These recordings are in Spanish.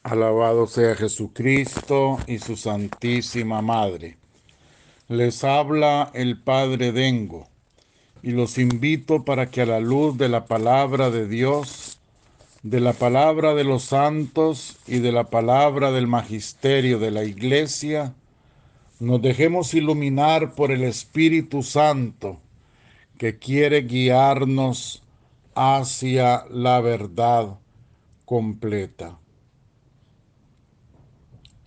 Alabado sea Jesucristo y su Santísima Madre. Les habla el Padre Dengo y los invito para que a la luz de la palabra de Dios, de la palabra de los santos y de la palabra del magisterio de la Iglesia, nos dejemos iluminar por el Espíritu Santo que quiere guiarnos hacia la verdad completa.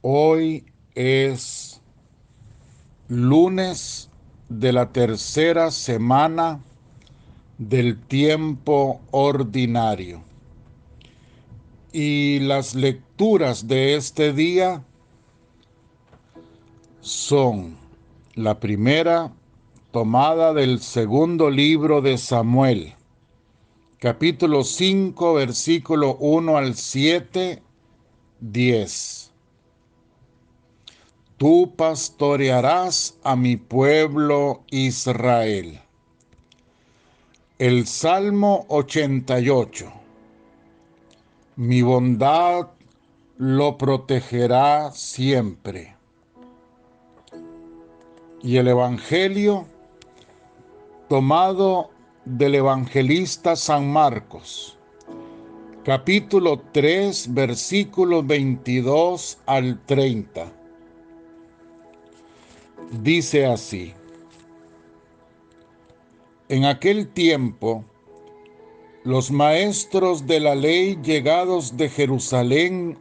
Hoy es lunes de la tercera semana del tiempo ordinario. Y las lecturas de este día son la primera tomada del segundo libro de Samuel, capítulo 5, versículo 1 al 7, 10. Tú pastorearás a mi pueblo Israel. El Salmo 88. Mi bondad lo protegerá siempre. Y el Evangelio tomado del evangelista San Marcos, capítulo 3, versículos 22 al 30. Dice así: En aquel tiempo, los maestros de la ley llegados de Jerusalén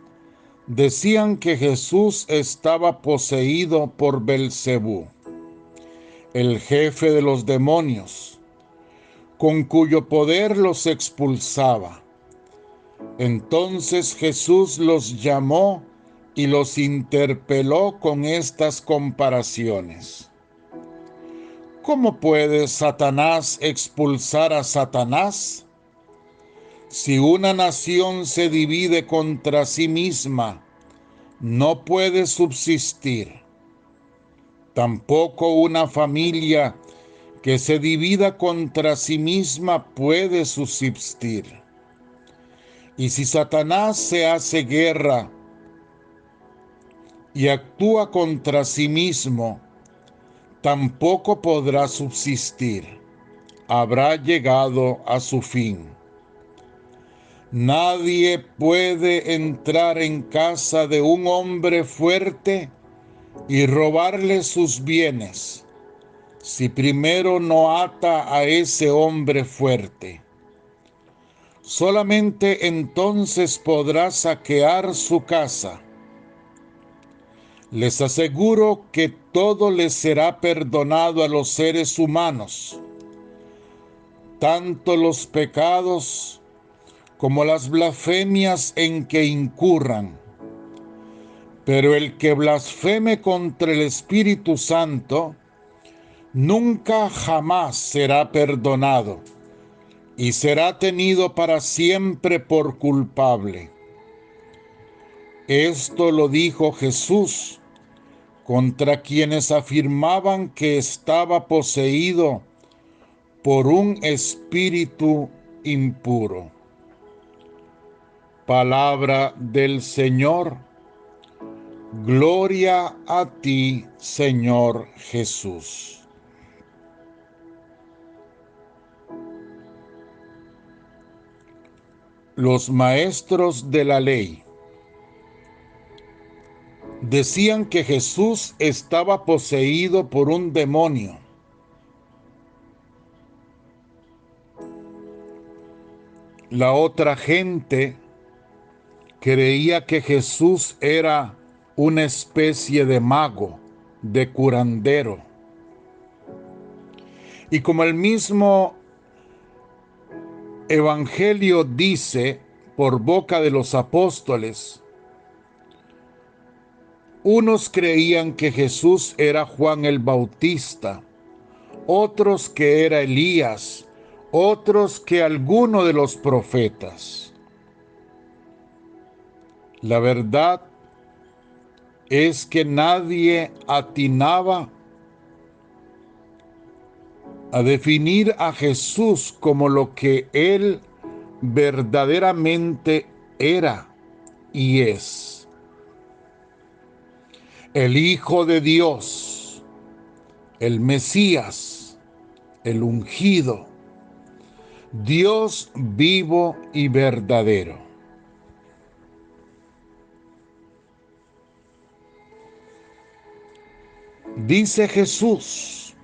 decían que Jesús estaba poseído por Belcebú, el jefe de los demonios, con cuyo poder los expulsaba. Entonces Jesús los llamó y los interpeló con estas comparaciones. ¿Cómo puede Satanás expulsar a Satanás? Si una nación se divide contra sí misma, no puede subsistir. Tampoco una familia que se divida contra sí misma puede subsistir. Y si Satanás se hace guerra y actúa contra sí mismo, tampoco podrá subsistir. Habrá llegado a su fin. Nadie puede entrar en casa de un hombre fuerte y robarle sus bienes si primero no ata a ese hombre fuerte. Solamente entonces podrá saquear su casa. Les aseguro que todo les será perdonado a los seres humanos, tanto los pecados como las blasfemias en que incurran. Pero el que blasfeme contra el Espíritu Santo, nunca jamás será perdonado y será tenido para siempre por culpable. Esto lo dijo Jesús contra quienes afirmaban que estaba poseído por un espíritu impuro. Palabra del Señor. Gloria a ti, Señor Jesús. Los maestros de la ley decían que Jesús estaba poseído por un demonio. La otra gente creía que Jesús era una especie de mago, de curandero. Y como el mismo Evangelio dice por boca de los apóstoles, unos creían que Jesús era Juan el Bautista, otros que era Elías, otros que alguno de los profetas. La verdad es que nadie atinaba a definir a Jesús como lo que él verdaderamente era. y es el Hijo de Dios, el Mesías, el ungido, Dios vivo y verdadero. Dice Jesús,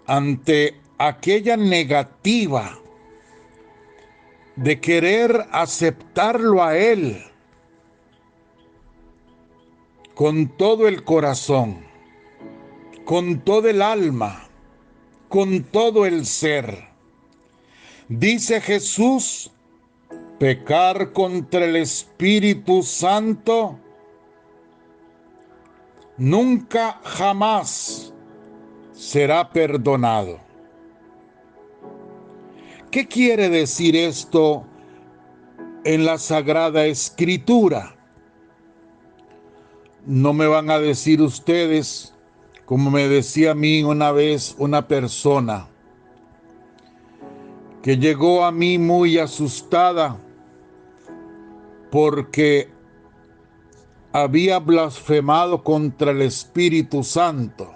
ante aquella negativa de querer aceptarlo a Él con todo el corazón, con todo el alma, con todo el ser. Dice Jesús, pecar contra el Espíritu Santo nunca jamás será perdonado. ¿Qué quiere decir esto en la Sagrada Escritura? No me van a decir ustedes, como me decía a mí una vez una persona que llegó a mí muy asustada porque había blasfemado contra el Espíritu Santo.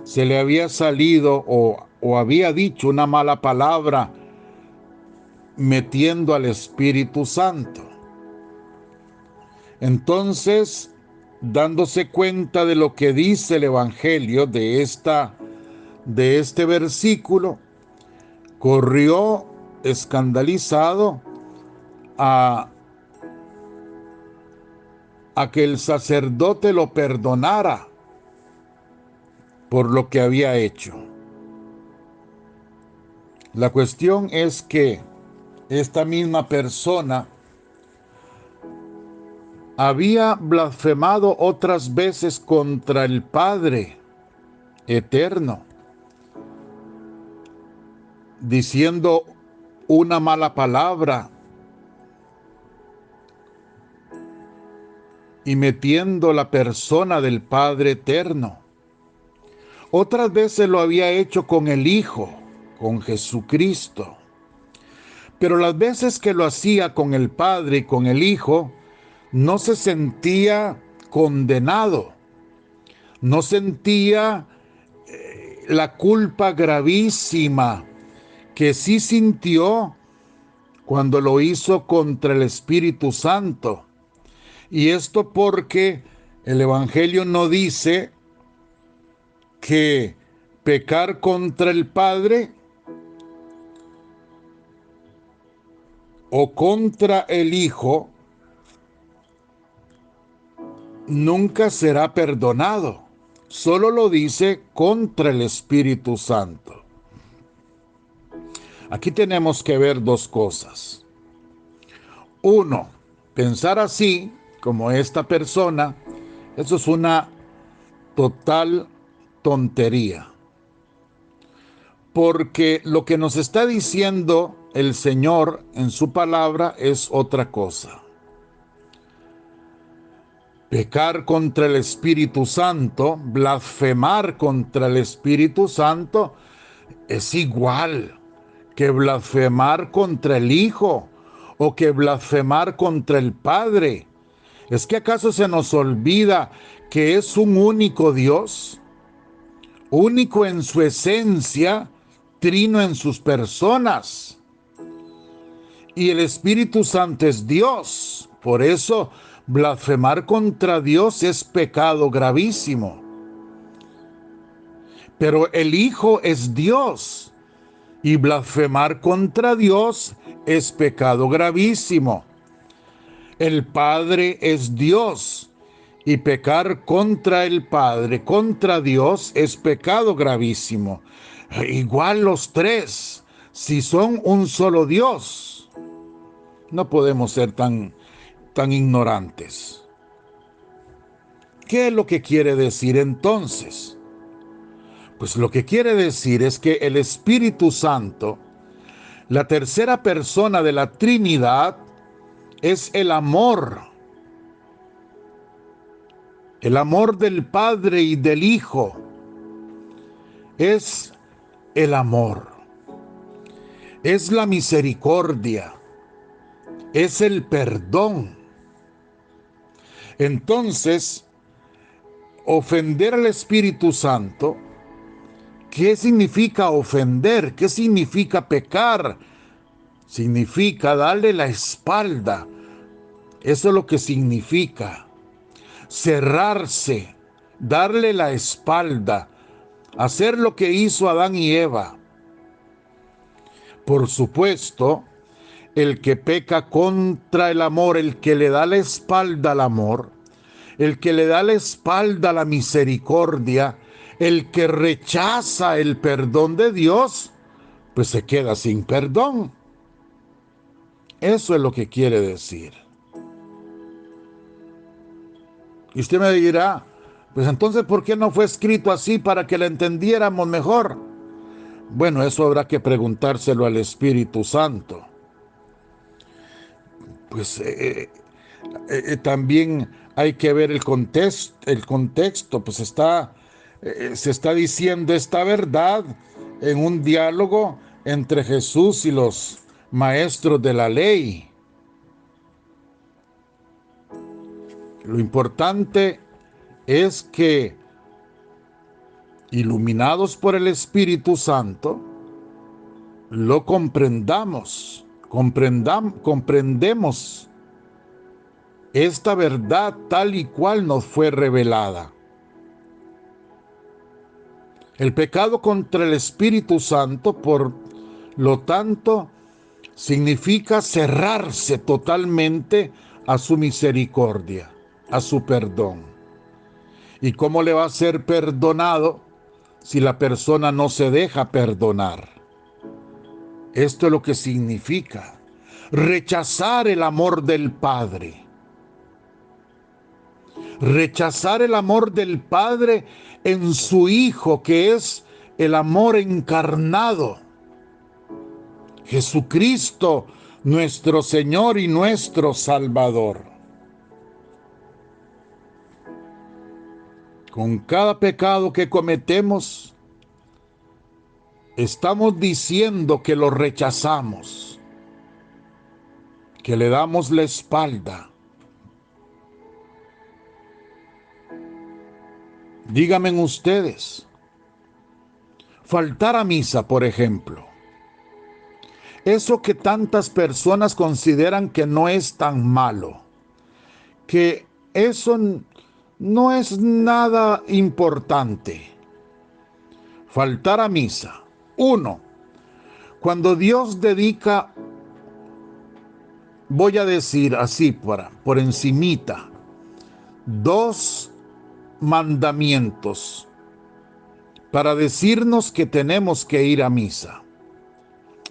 Se le había salido o había dicho una mala palabra metiendo al Espíritu Santo. Entonces, dándose cuenta de lo que dice el Evangelio de este versículo, corrió escandalizado a que el sacerdote lo perdonara por lo que había hecho. La cuestión es que esta misma persona había blasfemado otras veces contra el Padre eterno, diciendo una mala palabra y metiendo la persona del Padre eterno. Otras veces lo había hecho con el Hijo, con Jesucristo. Pero las veces que lo hacía con el Padre y con el Hijo, no se sentía condenado, no sentía la culpa gravísima que sí sintió cuando lo hizo contra el Espíritu Santo. Y esto porque el Evangelio no dice que pecar contra el Padre o contra el Hijo nunca será perdonado. Solo lo dice contra el Espíritu Santo. Aquí tenemos que ver dos cosas. Uno, pensar así, como esta persona, eso es una total tontería. Porque lo que nos está diciendo el Señor en su palabra es otra cosa. Pecar contra el Espíritu Santo, blasfemar contra el Espíritu Santo, es igual que blasfemar contra el Hijo o que blasfemar contra el Padre. ¿Es que acaso se nos olvida que es un único Dios? Único en su esencia, trino en sus personas. Y el Espíritu Santo es Dios. Por eso, blasfemar contra Dios es pecado gravísimo. Pero el Hijo es Dios. Y blasfemar contra Dios es pecado gravísimo. El Padre es Dios. Y pecar contra el Padre, contra Dios, es pecado gravísimo. Igual los tres, si son un solo Dios. No podemos ser tan ignorantes. ¿Qué es lo que quiere decir entonces? Pues lo que quiere decir es que el Espíritu Santo, la tercera persona de la Trinidad, es el amor. El amor del Padre y del Hijo es el amor. Es la misericordia. es el perdón. Entonces, ofender al Espíritu Santo, ¿qué significa ofender? ¿Qué significa pecar? Significa darle la espalda. Eso es lo que significa. Cerrarse, darle la espalda, hacer lo que hizo Adán y Eva. Por supuesto, el que peca contra el amor, el que le da la espalda al amor, el que le da la espalda a la misericordia, el que rechaza el perdón de Dios, pues se queda sin perdón. Eso es lo que quiere decir. Y usted me dirá, pues entonces, ¿por qué no fue escrito así para que lo entendiéramos mejor? Bueno, eso habrá que preguntárselo al Espíritu Santo. Pues también hay que ver el contexto, pues se está diciendo esta verdad en un diálogo entre Jesús y los maestros de la ley. Lo importante es que, iluminados por el Espíritu Santo, lo comprendemos esta verdad tal y cual nos fue revelada. El pecado contra el Espíritu Santo, por lo tanto, significa cerrarse totalmente a su misericordia, a su perdón. ¿Y cómo le va a ser perdonado si la persona no se deja perdonar? Esto es lo que significa rechazar el amor del Padre. Rechazar el amor del Padre en su Hijo, que es el amor encarnado. Jesucristo, nuestro Señor y nuestro Salvador. Con cada pecado que cometemos, estamos diciendo que lo rechazamos, que le damos la espalda. Díganme ustedes, faltar a misa, por ejemplo, eso que tantas personas consideran que no es tan malo, que eso no es nada importante. Faltar a misa. Uno, cuando Dios dedica, voy a decir así por encimita, 2 mandamientos para decirnos que tenemos que ir a misa.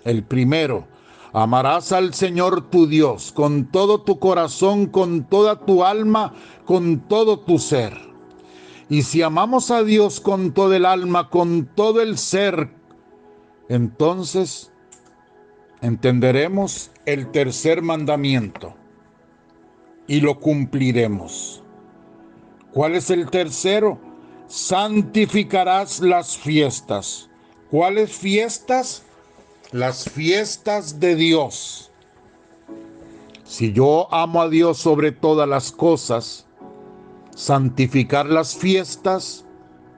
El primero, amarás al Señor tu Dios con todo tu corazón, con toda tu alma, con todo tu ser. Y si amamos a Dios con todo el alma, con todo el ser, entonces entenderemos el tercer mandamiento y lo cumpliremos. ¿Cuál es el tercero? Santificarás las fiestas. ¿Cuáles fiestas? Las fiestas de Dios. Si yo amo a Dios sobre todas las cosas, santificar las fiestas,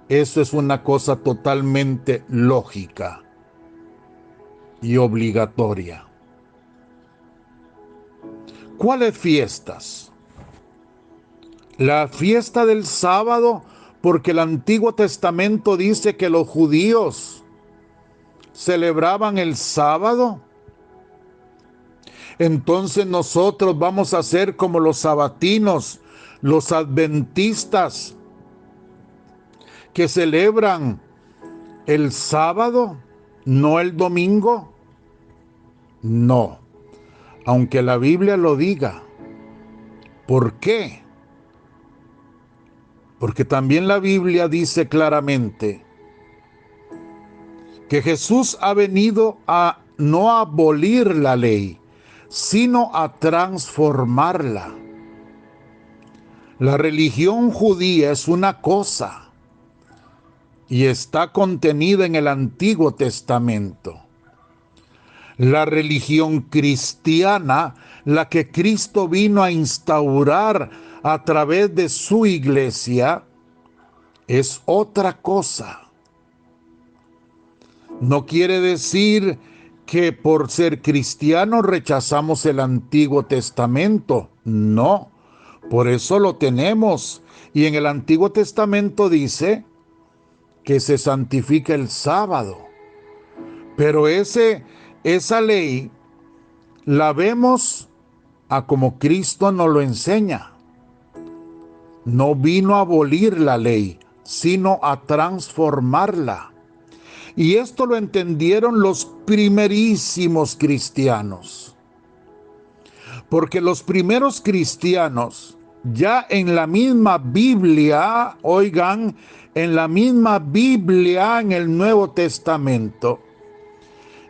eso es una cosa totalmente lógica y obligatoria. ¿Cuáles fiestas? La fiesta del sábado, porque el Antiguo Testamento dice que los judíos celebraban el sábado. Entonces nosotros vamos a ser como los sabatinos, los adventistas, que celebran el sábado, no el domingo. No, aunque la Biblia lo diga. ¿Por qué? Porque también la Biblia dice claramente que Jesús ha venido a no abolir la ley, sino a transformarla. La religión judía es una cosa y está contenida en el Antiguo Testamento. La religión cristiana, la que Cristo vino a instaurar a través de su iglesia, es otra cosa. No quiere decir que por ser cristianos rechazamos el Antiguo Testamento. No, por eso lo tenemos. Y en el Antiguo Testamento dice que se santifica el sábado. Pero esa ley la vemos a como Cristo nos lo enseña. No vino a abolir la ley, sino a transformarla. Y esto lo entendieron los primerísimos cristianos. Porque los primeros cristianos, ya en la misma Biblia, oigan, en la misma Biblia, en el Nuevo Testamento,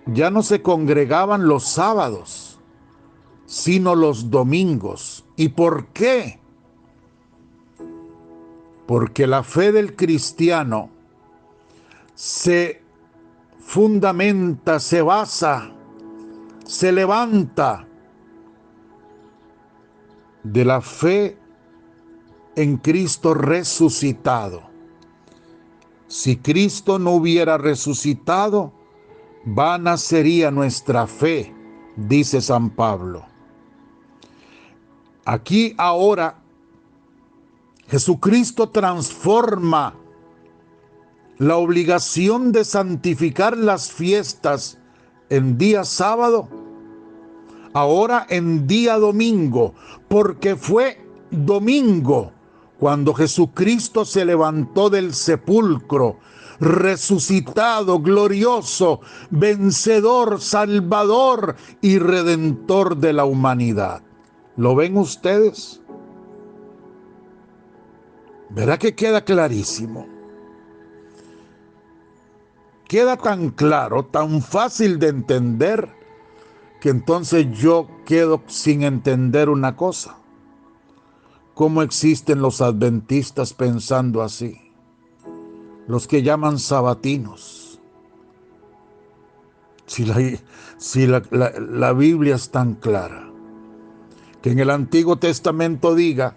ya no se congregaban los sábados, sino los domingos. ¿Y por qué? Porque la fe del cristiano se fundamenta, se basa, se levanta de la fe en Cristo resucitado. Si Cristo no hubiera resucitado, vana sería nuestra fe, dice San Pablo. Aquí ahora Jesucristo transforma la obligación de santificar las fiestas en día sábado, ahora en día domingo, porque fue domingo cuando Jesucristo se levantó del sepulcro, resucitado, glorioso, vencedor, salvador y redentor de la humanidad. ¿Lo ven ustedes? ¿Verdad que queda clarísimo? Queda tan claro, tan fácil de entender, que entonces yo quedo sin entender una cosa. ¿Cómo existen los adventistas pensando así? Los que llaman sabatinos. Si la Biblia es tan clara, que en el Antiguo Testamento diga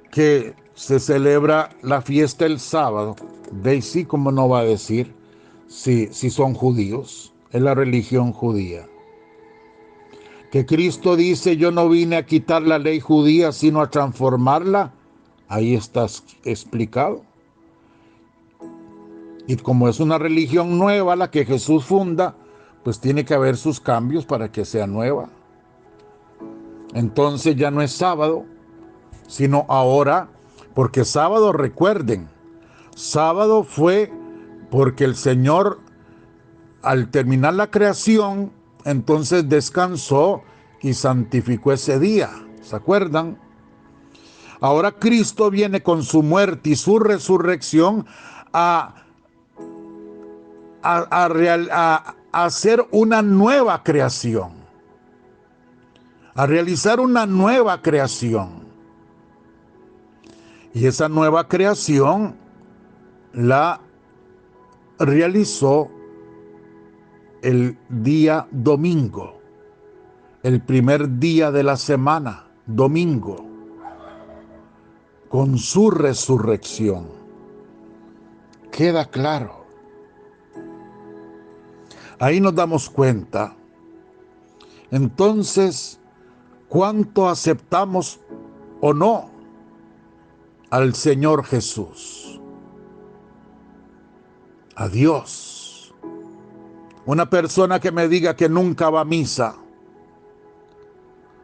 que se celebra la fiesta el sábado, de sí, como no va a decir, si son judíos, es la religión judía. Que Cristo dice, yo no vine a quitar la ley judía, sino a transformarla, ahí está explicado. Y como es una religión nueva la que Jesús funda, pues tiene que haber sus cambios para que sea nueva. Entonces ya no es sábado, sino ahora, porque sábado, recuerden, sábado fue porque el Señor, al terminar la creación, entonces descansó y santificó ese día. ¿Se acuerdan? Ahora Cristo viene con su muerte y su resurrección a hacer una nueva creación, a realizar una nueva creación. Y esa nueva creación la realizó el día domingo, el primer día de la semana, domingo, con su resurrección. Queda claro. Ahí nos damos cuenta, entonces, cuánto aceptamos o no al Señor Jesús, a Dios. Una persona que me diga que nunca va a misa,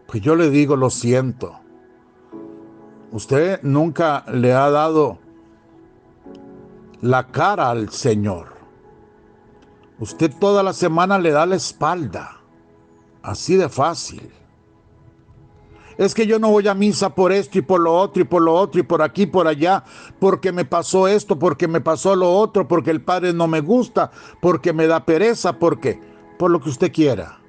pues yo le digo, lo siento. Usted nunca le ha dado la cara al Señor. Usted toda la semana le da la espalda. Así de fácil. Es que yo no voy a misa por esto y por lo otro y por lo otro y por aquí y por allá, porque me pasó esto, porque me pasó lo otro, porque el Padre no me gusta, porque me da pereza, porque por lo que usted quiera.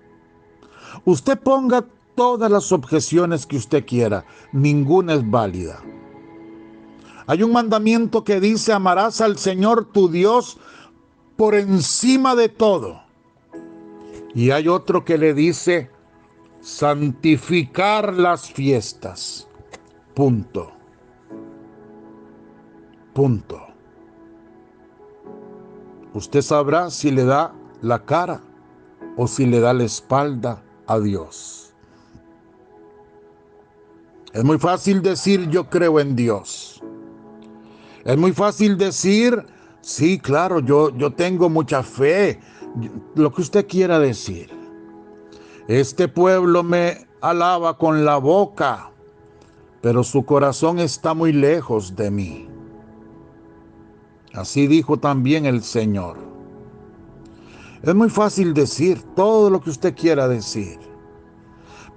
Usted ponga todas las objeciones que usted quiera, ninguna es válida. Hay un mandamiento que dice: amarás al Señor tu Dios por encima de todo Y hay otro que le dice santificar las fiestas. Punto. Punto. Usted sabrá si le da la cara o si le da la espalda a Dios. Es muy fácil decir yo creo en Dios. Es muy fácil decir, sí, claro, yo tengo mucha fe. Lo que usted quiera decir. Este pueblo me alaba con la boca, pero su corazón está muy lejos de mí. Así dijo también el Señor. Es muy fácil decir todo lo que usted quiera decir.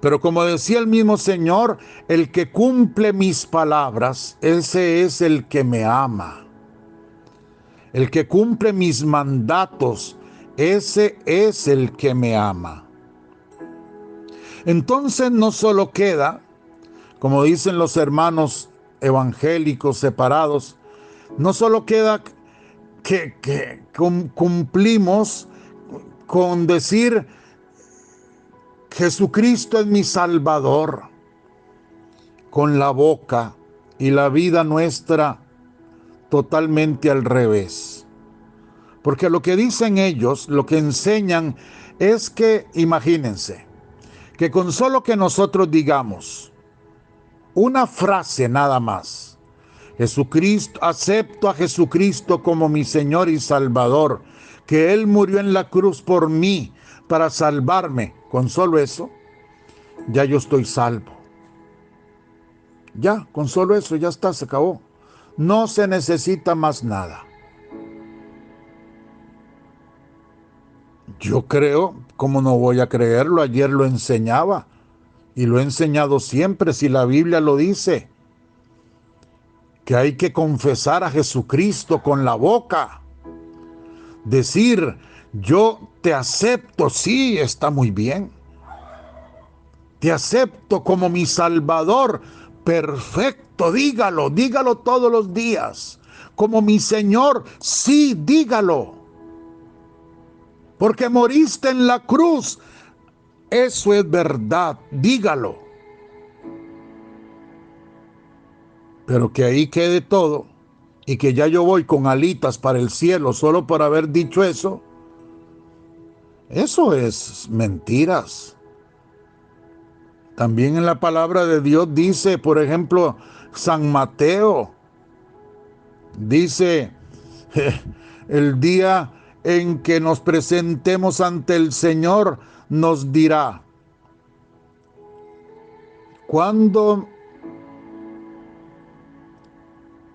Pero como decía el mismo Señor, el que cumple mis palabras, ese es el que me ama. El que cumple mis mandatos, ese es el que me ama. Entonces no solo queda, como dicen los hermanos evangélicos separados, no solo queda que cumplimos con decir Jesucristo es mi Salvador con la boca y la vida nuestra totalmente al revés. Porque lo que dicen ellos, lo que enseñan es que, imagínense, que con solo que nosotros digamos una frase nada más, Jesucristo, acepto a Jesucristo como mi Señor y Salvador, que Él murió en la cruz por mí para salvarme, con solo eso, ya yo estoy salvo. Ya, con solo eso, ya está, se acabó. No se necesita más nada. Yo creo, ¿cómo no voy a creerlo? Ayer lo enseñaba y lo he enseñado siempre, si la Biblia lo dice, que hay que confesar a Jesucristo con la boca. Decir, yo te acepto, sí, está muy bien. Te acepto como mi Salvador. Perfecto, dígalo, dígalo todos los días. Como mi Señor, sí, dígalo. Porque moriste en la cruz. Eso es verdad, dígalo. Pero que ahí quede todo y que ya yo voy con alitas para el cielo solo por haber dicho eso es mentiras. También en la palabra de Dios dice, por ejemplo, San Mateo, dice, el día en que nos presentemos ante el Señor, nos dirá, ¿cuándo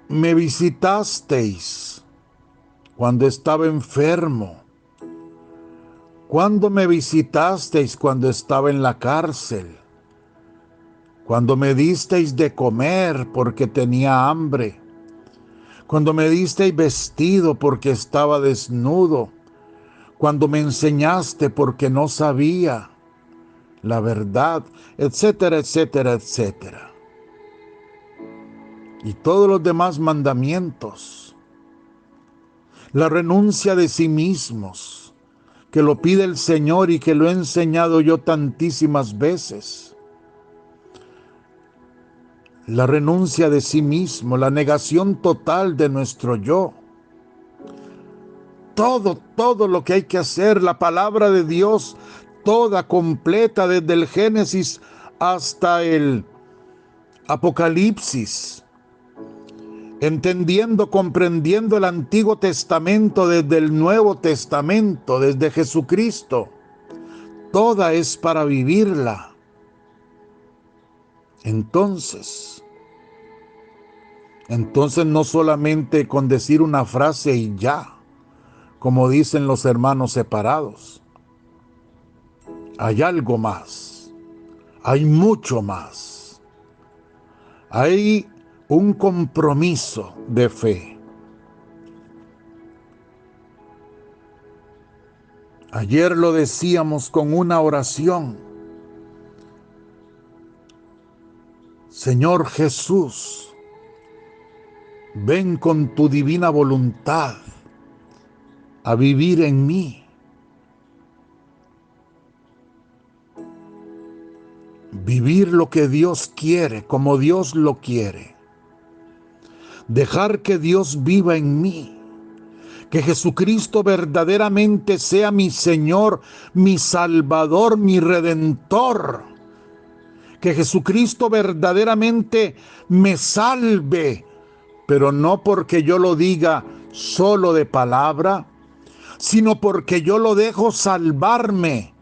me visitasteis? Cuando estaba enfermo. ¿Cuándo me visitasteis? Cuando estaba en la cárcel. Cuando me disteis de comer porque tenía hambre. Cuando me disteis vestido porque estaba desnudo. Cuando me enseñaste porque no sabía la verdad, etcétera, etcétera, etcétera. Y todos los demás mandamientos. La renuncia de sí mismos, que lo pide el Señor y que lo he enseñado yo tantísimas veces. La renuncia de sí mismo, la negación total de nuestro yo. Todo lo que hay que hacer, la palabra de Dios, toda completa, desde el Génesis hasta el Apocalipsis. Entendiendo, comprendiendo el Antiguo Testamento desde el Nuevo Testamento, desde Jesucristo. Toda es para vivirla. Entonces no solamente con decir una frase y ya, como dicen los hermanos separados. Hay algo más, hay mucho más. Hay un compromiso de fe. Ayer lo decíamos con una oración. Señor Jesús, ven con tu divina voluntad a vivir en mí. vivir lo que Dios quiere, como Dios lo quiere. Dejar que Dios viva en mí. Que Jesucristo verdaderamente sea mi Señor, mi Salvador, mi Redentor. Que Jesucristo verdaderamente me salve, pero no porque yo lo diga solo de palabra, sino porque yo lo dejo salvarme,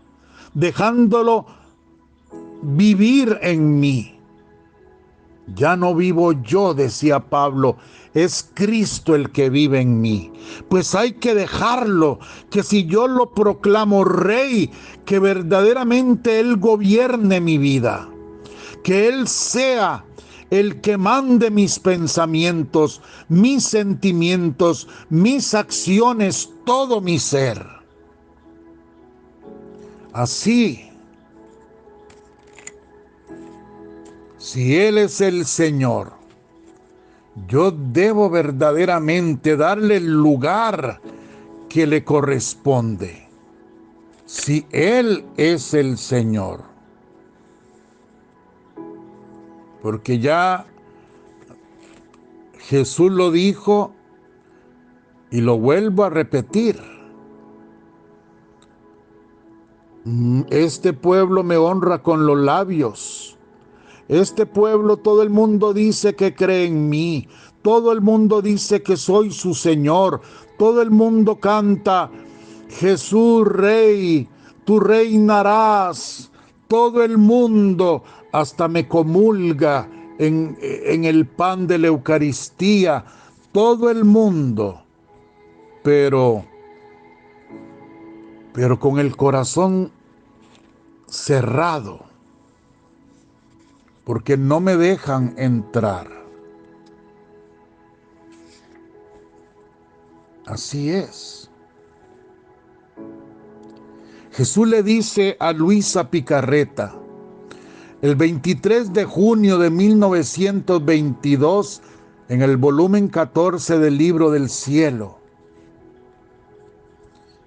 dejándolo vivir en mí. Ya no vivo yo, decía Pablo, es Cristo el que vive en mí. Pues hay que dejarlo, que si yo lo proclamo rey, que verdaderamente Él gobierne mi vida, que Él sea el que mande mis pensamientos, mis sentimientos, mis acciones, todo mi ser. Así, si Él es el Señor, yo debo verdaderamente darle el lugar que le corresponde. Si Él es el Señor. Porque ya Jesús lo dijo y lo vuelvo a repetir. Este pueblo me honra con los labios. Este pueblo, todo el mundo dice que cree en mí. Todo el mundo dice que soy su Señor. Todo el mundo canta, Jesús Rey, tú reinarás. Todo el mundo hasta me comulga en el pan de la Eucaristía. Todo el mundo. Pero con el corazón cerrado. Porque no me dejan entrar. Así es. Jesús le dice a Luisa Picarreta, el 23 de junio de 1922, en el volumen 14 del Libro del Cielo.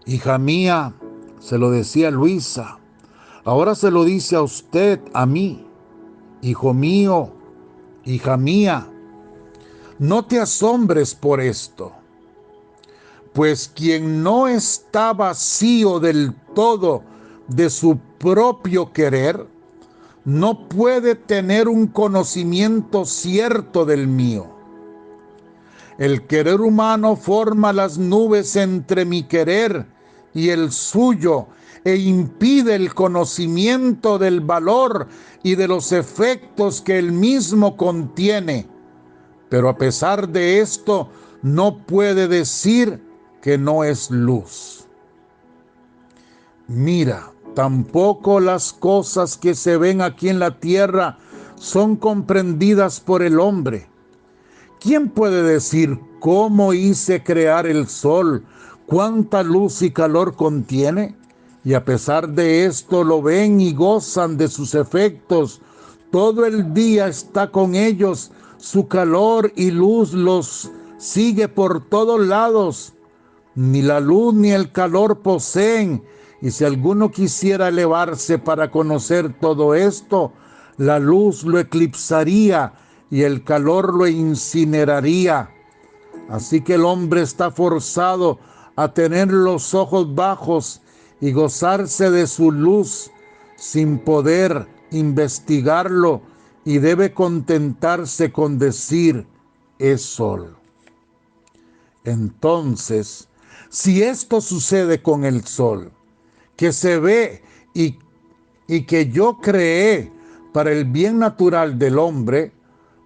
Hija mía, se lo decía Luisa, ahora se lo dice a usted, a mí. Hijo mío, hija mía, no te asombres por esto, pues quien no está vacío del todo de su propio querer, no puede tener un conocimiento cierto del mío. El querer humano forma las nubes entre mi querer y el suyo e impide el conocimiento del valor y de los efectos que él mismo contiene. Pero a pesar de esto, no puede decir que no es luz. Mira, tampoco las cosas que se ven aquí en la tierra son comprendidas por el hombre. ¿Quién puede decir cómo hice crear el sol? ¿Cuánta luz y calor contiene? Y a pesar de esto lo ven y gozan de sus efectos. Todo el día está con ellos, su calor y luz los sigue por todos lados. Ni la luz ni el calor poseen, y si alguno quisiera elevarse para conocer todo esto, la luz lo eclipsaría y el calor lo incineraría. Así que el hombre está forzado a tener los ojos bajos y gozarse de su luz sin poder investigarlo, y debe contentarse con decir, es sol. Entonces, si esto sucede con el sol, que se ve y que yo creé para el bien natural del hombre,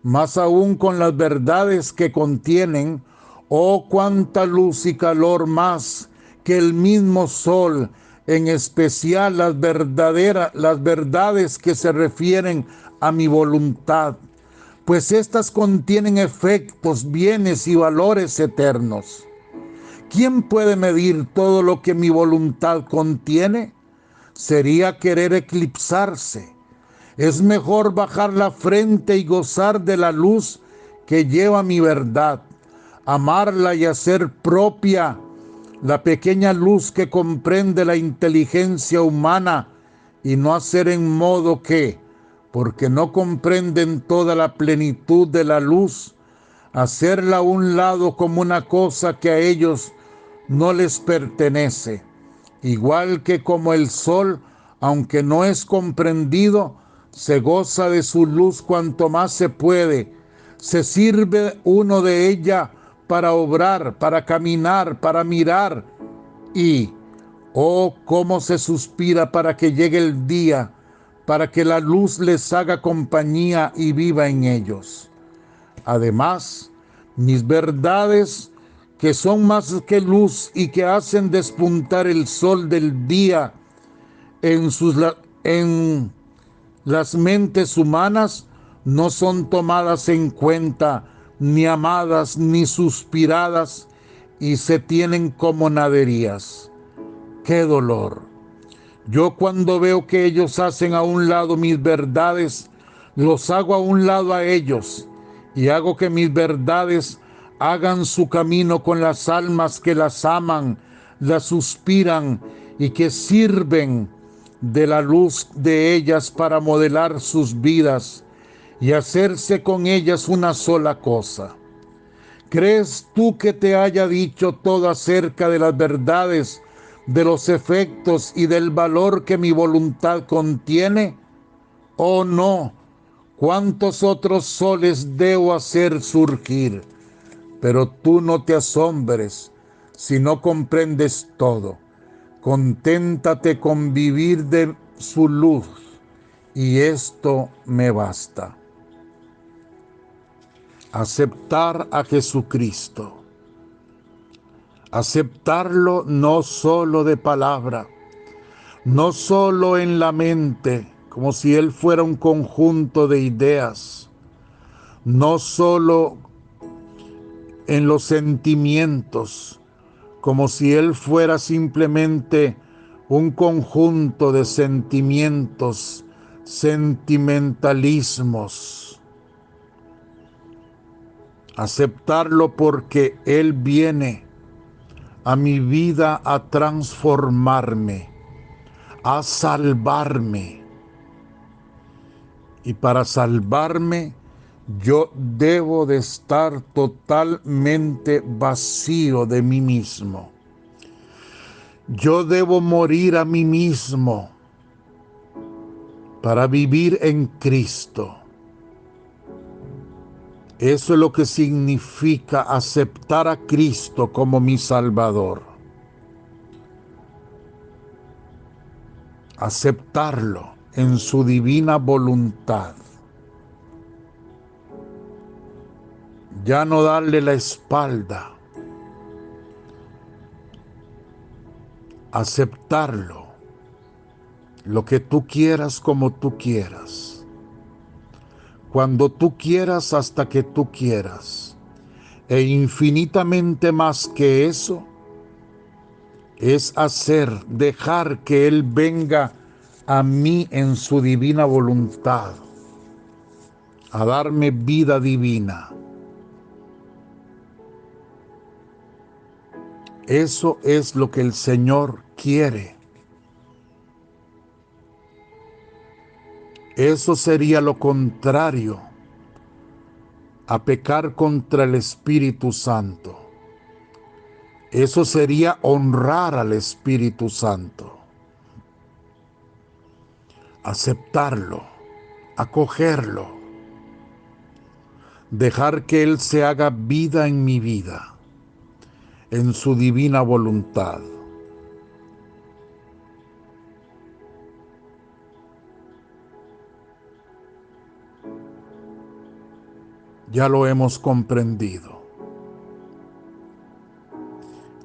más aún con las verdades que contienen, oh cuánta luz y calor más que el mismo sol, en especial las verdades que se refieren a mi voluntad, pues éstas contienen efectos, bienes y valores eternos. ¿Quién puede medir todo lo que mi voluntad contiene? Sería querer eclipsarse. Es mejor bajar la frente y gozar de la luz que lleva mi verdad, amarla y hacer propia la pequeña luz que comprende la inteligencia humana, y no hacer en modo que, porque no comprenden toda la plenitud de la luz, hacerla a un lado como una cosa que a ellos no les pertenece, igual que como el sol, aunque no es comprendido, se goza de su luz cuanto más se puede, se sirve uno de ella para obrar, para caminar, para mirar, y, oh, cómo se suspira para que llegue el día, para que la luz les haga compañía y viva en ellos. Además, mis verdades, que son más que luz y que hacen despuntar el sol del día en las mentes humanas, no son tomadas en cuenta, ni amadas, ni suspiradas, y se tienen como naderías. ¡Qué dolor! Yo, cuando veo que ellos hacen a un lado mis verdades, los hago a un lado a ellos, y hago que mis verdades hagan su camino con las almas que las aman, las suspiran y que sirven de la luz de ellas para modelar sus vidas y hacerse con ellas una sola cosa. ¿Crees tú que te haya dicho todo acerca de las verdades, de los efectos y del valor que mi voluntad contiene? Oh no, cuántos otros soles debo hacer surgir, pero tú no te asombres si no comprendes todo. Conténtate con vivir de su luz, y esto me basta. Aceptar a Jesucristo. Aceptarlo no solo de palabra, no solo en la mente, como si Él fuera un conjunto de ideas, no solo en los sentimientos, como si Él fuera simplemente un conjunto de sentimientos, sentimentalismos. Aceptarlo porque Él viene a mi vida a transformarme, a salvarme. Y para salvarme, yo debo de estar totalmente vacío de mí mismo. Yo debo morir a mí mismo para vivir en Cristo. Eso es lo que significa aceptar a Cristo como mi Salvador. Aceptarlo en su divina voluntad. Ya no darle la espalda. Aceptarlo. Lo que tú quieras, como tú quieras. Cuando tú quieras, hasta que tú quieras. E infinitamente más que eso, es dejar que Él venga a mí en su divina voluntad, a darme vida divina. Eso es lo que el Señor quiere. Eso sería lo contrario a pecar contra el Espíritu Santo. Eso sería honrar al Espíritu Santo. Aceptarlo, acogerlo, dejar que Él se haga vida en mi vida, en su divina voluntad. Ya lo hemos comprendido.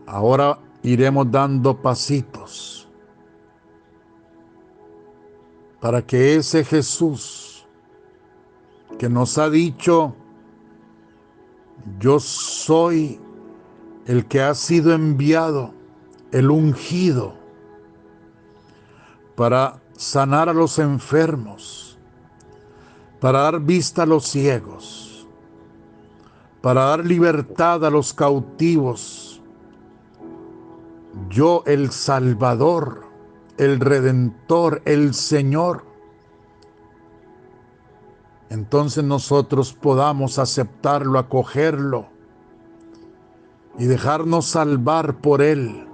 Ahora iremos dando pasitos para que ese Jesús que nos ha dicho: yo soy el que ha sido enviado, el ungido, para sanar a los enfermos, para dar vista a los ciegos, para dar libertad a los cautivos. Yo, el Salvador, el Redentor, el Señor, entonces nosotros podamos aceptarlo, acogerlo y dejarnos salvar por Él,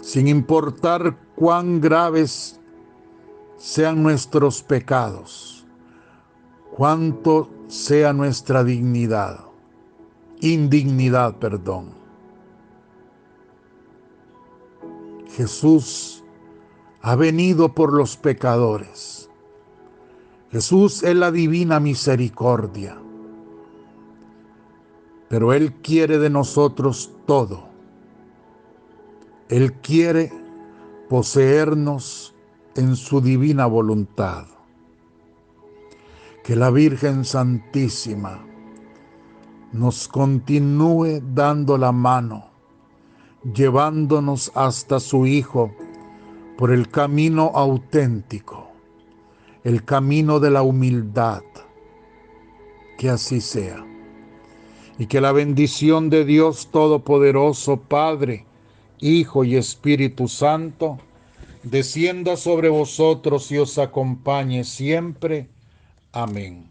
sin importar cuán graves sean nuestros pecados, cuánto sea nuestra indignidad, perdón. Jesús ha venido por los pecadores. Jesús es la divina misericordia, pero Él quiere de nosotros todo. Él quiere poseernos en su divina voluntad. Que la Virgen Santísima nos continúe dando la mano, llevándonos hasta su Hijo por el camino auténtico, el camino de la humildad. Que así sea. Y que la bendición de Dios Todopoderoso, Padre, Hijo y Espíritu Santo, descienda sobre vosotros y os acompañe siempre. Amén.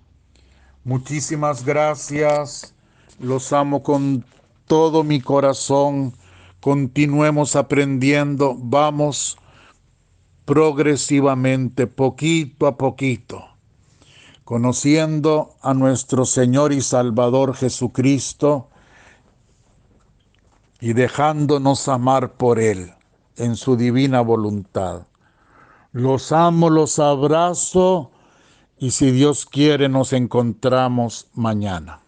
Muchísimas gracias. Los amo con todo mi corazón. Continuemos aprendiendo. Vamos progresivamente, poquito a poquito, conociendo a nuestro Señor y Salvador Jesucristo y dejándonos amar por Él en su divina voluntad. Los amo, los abrazo y si Dios quiere nos encontramos mañana.